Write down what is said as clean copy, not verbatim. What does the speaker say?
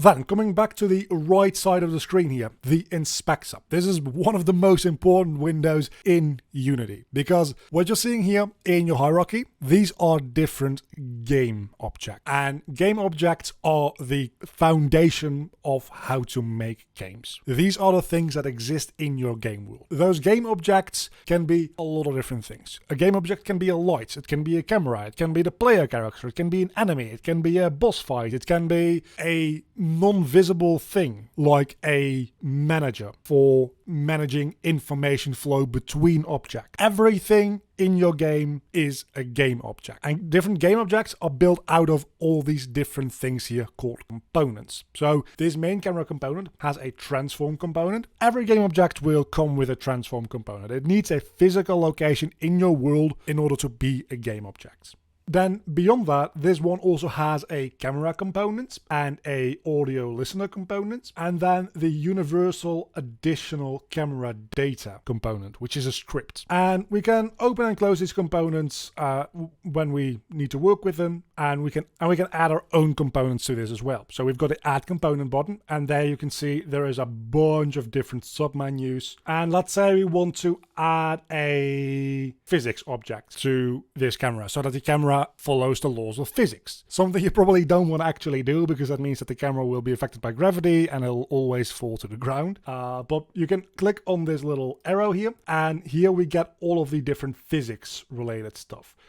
Then, coming back to the right side of the screen here, the inspector. This is one of the most important windows in Unity, because what you're seeing here in your hierarchy, these are different game objects. And game objects are the foundation of how to make games. These are the things that exist in your game world. Those game objects can be a lot of different things. A game object can be a light, it can be a camera, it can be the player character, it can be an enemy, it can be a boss fight, it can be a non-visible thing like a manager for managing information flow between objects. Everything in your game is a game object, and different game objects are built out of all these different things here called components. So this main camera component has a transform component. Every game object will come with a transform component. It needs a physical location in your world in order to be a game object. Then beyond that, this one also has a camera component and a audio listener component, and then the universal additional camera data component, which is a script. And we can open and close these components when we need to work with them, and we can add our own components to this as well. So we've got the add component button, and there you can see there is a bunch of different submenus. And let's say we want to add a physics object to this camera so that the camera follows the laws of physics. Something you probably don't want to actually do, because that means that the camera will be affected by gravity and it'll always fall to the ground. But you can click on this little arrow here, and here we get all of the different physics related stuff.